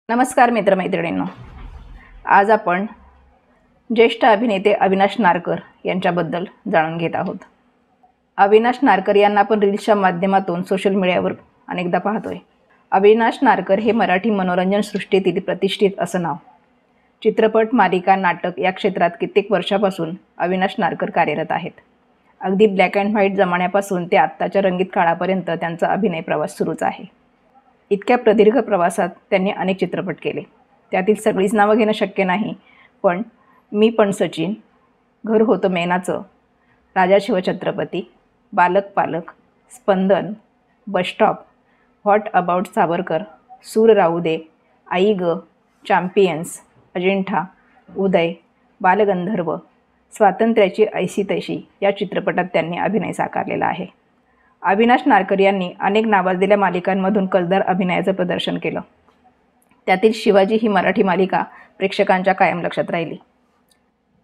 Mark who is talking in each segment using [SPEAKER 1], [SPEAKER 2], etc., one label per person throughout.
[SPEAKER 1] नमस्कार मित्रमैत्रिणींनो, आज आपण ज्येष्ठ अभिनेते अविनाश नारकर यांच्याबद्दल जाणून घेत आहोत। अविनाश नारकर यांना आपण रील्सच्या माध्यमातून सोशल मीडियावर अनेकदा पाहतोय। अविनाश नारकर हे मराठी मनोरंजन सृष्टीतील प्रतिष्ठित असं नाव। चित्रपट, मालिका, नाटक या क्षेत्रात कित्येक वर्षापासून अविनाश नारकर कार्यरत आहेत। अगदी ब्लॅक अँड व्हाईट जमान्यापासून ते आत्ताच्या रंगीत काळापर्यंत त्यांचा अभिनय प्रवास सुरूच आहे। इतक्या प्रदीर्घ प्रवासात त्यांनी अनेक चित्रपट केले। त्यातील सगळीच नावं घेणं शक्य नाही, पण मी पण सचिन, घर होतं मेनाचं, राजा Shivchhatrapati, Balak Palak, Spandan, bus stop, what about Savarkar, Sur Rahu दे, आई ग, चॅम्पियन्स, अजिंठा, उदय, बालगंधर्व, स्वातंत्र्याची ऐशी तैशी या चित्रपटात त्यांनी अभिनय साकारलेला आहे। अविनाश नारकर यांनी अनेक नावाजलेल्या मालिकांमधून कसदार अभिनयाचं प्रदर्शन केलं। त्यातील शिवाजी ही मराठी मालिका प्रेक्षकांच्या कायम लक्षात राहिली।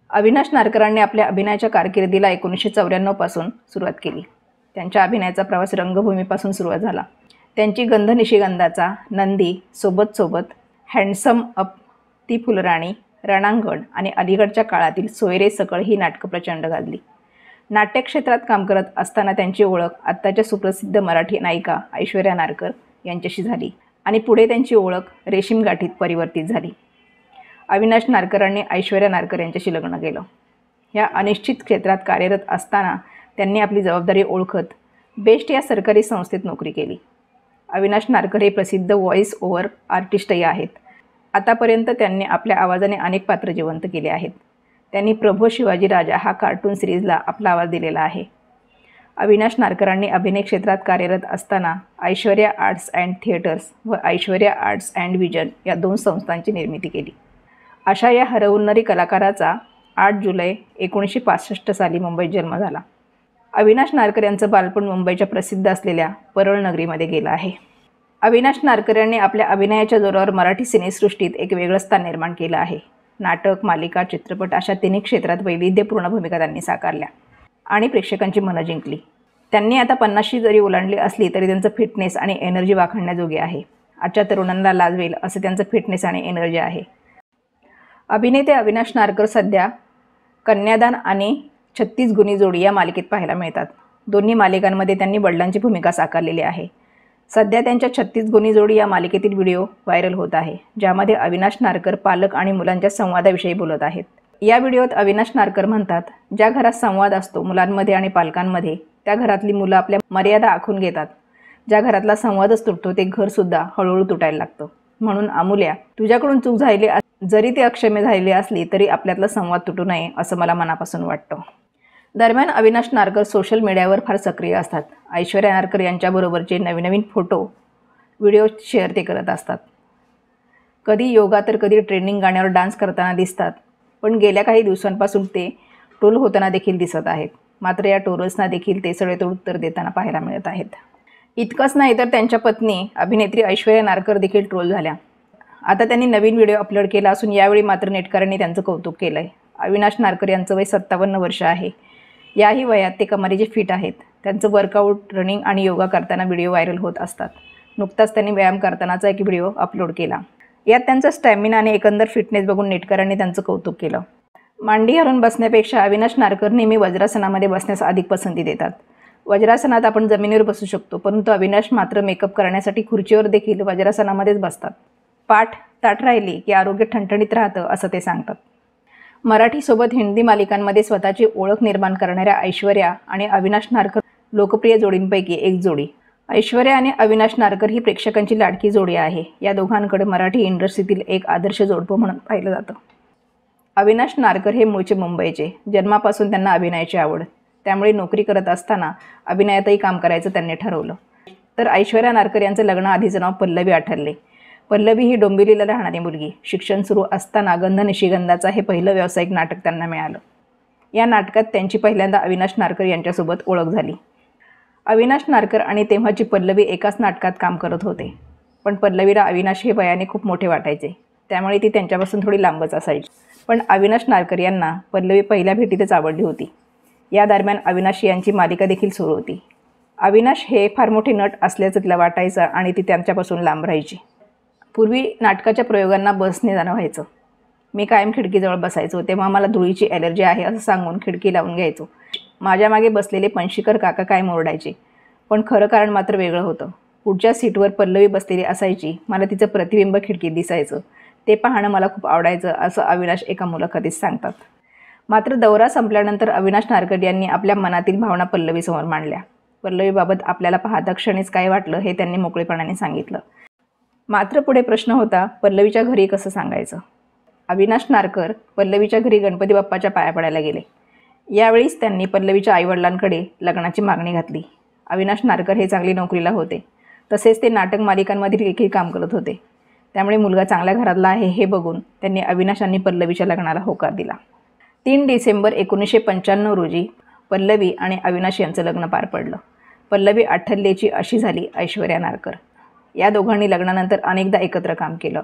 [SPEAKER 1] अविनाश नारकरांनी आपल्या अभिनयाच्या कारकिर्दीला 1994 पासून सुरुवात केली। त्यांच्या अभिनयाचा प्रवास रंगभूमीपासून सुरुवात झाला। त्यांची गंध निशिगंधाचा, नंदी, सोबत सोबत, हँडसम अप, ती फुलराणी, रणांगण आणि अलीकडच्या काळातील सोयरे सकळ ही नाटकं प्रचंड गाजली। नाट्यक्षेत्रात काम करत असताना त्यांची ओळख आत्ताच्या सुप्रसिद्ध मराठी नायिका ऐश्वर्या नारकर यांच्याशी झाली आणि पुढे त्यांची ओळख रेशीम गाठीत परिवर्तित झाली। अविनाश नारकरांनी ऐश्वर्या नारकर यांच्याशी लग्न केलं। या अनिश्चित क्षेत्रात कार्यरत असताना त्यांनी आपली जबाबदारी ओळखत बेस्ट या सरकारी संस्थेत नोकरी केली। अविनाश नारकर हे प्रसिद्ध व्हॉइस ओव्हर आर्टिस्टही आहेत। आतापर्यंत त्यांनी आपल्या आवाजाने अनेक पात्र जिवंत केले आहेत। त्यांनी प्रभू शिवाजी राजा हा कार्टून सिरीजला आपला आवाज दिलेला आहे। अविनाश नारकरांनी अभिनय क्षेत्रात कार्यरत असताना ऐश्वर्या आर्ट्स अँड थिएटर्स व ऐश्वर्या आर्ट्स अँड विजन या दोन संस्थांची निर्मिती केली। अशा या हरहुन्नरी कलाकाराचा 8 जुलै 1965 साली मुंबईत जन्म झाला। अविनाश नारकर यांचं बालपण मुंबईच्या प्रसिद्ध असलेल्या परळ नगरीमध्ये गेलं आहे। अविनाश नारकर यांनी आपल्या अभिनयाच्या जोरावर मराठी सिनेसृष्टीत एक वेगळं स्थान निर्माण केलं आहे। नाटक, मालिका, चित्रपट अशा तिन्ही क्षेत्रात वैविध्यपूर्ण भूमिका त्यांनी साकारल्या आणि प्रेक्षकांची मनं जिंकली। त्यांनी आता 50शी जरी ओलांडली असली तरी त्यांचं फिटनेस आणि एनर्जी वाखाणण्याजोगे आहे। आजच्या तरुणांना लाजवेल असं त्यांचं फिटनेस आणि एनर्जी आहे। अभिनेते अविनाश नारकर सध्या कन्यादान आणि 36 गुणी जोडी या मालिकेत पाहायला मिळतात। दोन्ही मालिकांमध्ये त्यांनी वडिलांची भूमिका साकारलेली आहे। सध्या त्यांच्या 36 गुणी जोडी या मालिकेतील व्हिडिओ व्हायरल होत आहे, ज्यामध्ये अविनाश नारकर पालक आणि मुलांच्या संवादाविषयी बोलत आहेत। या व्हिडिओत अविनाश नारकर म्हणतात, ज्या घरात संवाद असतो मुलांमध्ये आणि पालकांमध्ये, त्या घरातली मुलं आपल्या मर्यादा आखून घेतात। ज्या घरातला संवादच तुटतो ते घरसुद्धा हळूहळू तुटायला लागतं। म्हणून अमूल्या, तुझ्याकडून चूक झालेली जरी ती अक्षम्य झालेली असली तरी आपल्यातला संवाद तुटू नये असं मला मनापासून वाटतं। दरम्यान अविनाश नारकर सोशल मीडियावर फार सक्रिय असतात। ऐश्वर्या नारकर यांच्याबरोबरचे नवीन फोटो, व्हिडिओ शेअर ते करत असतात। कधी योगा तर कधी ट्रेंडिंग गाण्यावर डान्स करताना दिसतात। पण गेल्या काही दिवसांपासून ते ट्रोल होताना देखील दिसत आहेत। मात्र या ट्रोल्सना देखील ते सडेतोड उत्तर देताना पाहायला मिळत आहेत। इतकंच नाही तर त्यांच्या पत्नी अभिनेत्री ऐश्वर्या नारकर देखील ट्रोल झाल्या। आता त्यांनी नवीन व्हिडिओ अपलोड केला असून यावेळी मात्र नेटकऱ्यांनी त्यांचं कौतुक केलं आहे। अविनाश नारकर यांचं वय 57 वर्ष आहे। याही वयात ते कमालीचे फिट आहेत। त्यांचं वर्कआउट, रनिंग आणि योगा करताना व्हिडिओ व्हायरल होत असतात। नुकताच त्यांनी व्यायाम करतानाचा एक व्हिडिओ अपलोड केला। यात त्यांचा स्टॅमिना आणि एकंदर फिटनेस बघून नेटकऱ्यांनी त्यांचं कौतुक केलं। मांडी घालून बसण्यापेक्षा अविनाश नारकर नेहमी वज्रासनामध्ये बसण्यास अधिक पसंती देतात। वज्रासनात आपण जमिनीवर बसू शकतो, परंतु अविनाश मात्र मेकअप करण्यासाठी खुर्चीवर देखील वज्रासनामध्येच बसतात। पाठ ताठ राहिली की आरोग्य ठणठणीत राहतं असं ते सांगतात। मराठीसोबत हिंदी मालिकांमध्ये स्वतःची ओळख निर्माण करणाऱ्या ऐश्वर्या आणि अविनाश नारकर लोकप्रिय जोडींपैकी एक जोडी। ऐश्वर्या आणि अविनाश नारकर ही प्रेक्षकांची लाडकी जोडी आहे। या दोघांकडे मराठी इंडस्ट्रीतील एक आदर्श जोडपं म्हणून पाहिलं जातं। अविनाश नारकर हे मूळचे मुंबईचे। जन्मापासून त्यांना अभिनयाची आवड, त्यामुळे नोकरी करत असताना अभिनयातही काम करायचं त्यांनी ठरवलं। तर ऐश्वर्या नारकर यांचं लग्नाआधीचं नाव पल्लवी आठरले। पल्लवी ही डोंबिवलीला राहणारी मुलगी। शिक्षण सुरू असताना गंध निशिगंधाचा हे पहिलं व्यावसायिक नाटक त्यांना मिळालं। या नाटकात त्यांची पहिल्यांदा अविनाश नारकर यांच्यासोबत ओळख झाली। अविनाश नारकर आणि तेव्हाची पल्लवी एकाच नाटकात काम करत होते, पण पल्लवीला अविनाश हे वयाने खूप मोठे वाटायचे, त्यामुळे ती त्यांच्यापासून थोडी लांबच असायची। पण अविनाश नारकर यांना पल्लवी पहिल्या भेटीतच आवडली होती। या दरम्यान अविनाश यांची मालिका देखील सुरू होती। अविनाश हे फार मोठे नट असल्याचं तिला वाटायचं आणि ती त्यांच्यापासून लांब राहायची। पूर्वी नाटकाच्या प्रयोगांना बसने जाणं व्हायचं. मी कायम खिडकीजवळ बसायचो, तेव्हा मला धुळीची ॲलर्जी आहे असं सांगून खिडकी लावून घ्यायचो. माझ्या मागे बसलेले पणशीकर काका काय ओरडायचे, पण खरं कारण मात्र वेगळं होतं. पुढच्या सीटवर पल्लवी बसलेली असायची. मला तिचं प्रतिबिंब खिडकीत दिसायचं. ते पाहणं मला खूप आवडायचं असं अविनाश एका मुलाखतीत सांगतात. मात्र दौरा संपल्यानंतर अविनाश नारकर यांनी आपल्या मनातील भावना पल्लवीसमोर मांडल्या. पल्लवीबाबत आपल्याला पाहता क्षणीच काय वाटलं हे त्यांनी मोकळेपणाने सांगितलं. मात्र पुढे प्रश्न होता, पल्लवीच्या घरी कसं सांगायचं. अविनाश नारकर पल्लवीच्या घरी गणपती बाप्पाच्या पाया पडायला गेले. यावेळीच त्यांनी पल्लवीच्या आईवडिलांकडे लग्नाची मागणी घातली. अविनाश नारकर हे चांगली नोकरीला होते. तसेच ते नाटक मालिकांमध्ये देखील काम करत होते. त्यामुळे मुलगा चांगल्या घरातला आहे हे बघून त्यांनी अविनाश आणि पल्लवीच्या लग्नाला होकार दिला. 3 डिसेंबर 1995 रोजी पल्लवी आणि अविनाश यांचं लग्न पार पडलं. पल्लवी अठ्ठल्येची अशी झाली ऐश्वर्या नारकर. या दोघांनी लग्नानंतर अनेकदा एकत्र काम केलं.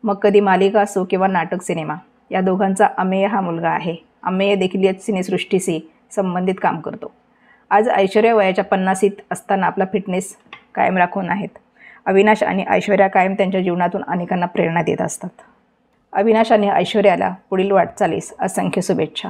[SPEAKER 1] मग कधी मालिका असो किंवा नाटक सिनेमा. या दोघांचा अमेय हा मुलगा आहे. अमेय देखील या सिनेसृष्टीशी संबंधित काम करतो. आज ऐश्वर्या वयाच्या 50शीत असताना आपला फिटनेस कायम राखून आहेत. अविनाश आणि ऐश्वर्या कायम त्यांच्या जीवनातून अनेकांना प्रेरणा देत असतात. अविनाश आणि ऐश्वर्याला पुढील वाटचालीस असंख्य शुभेच्छा.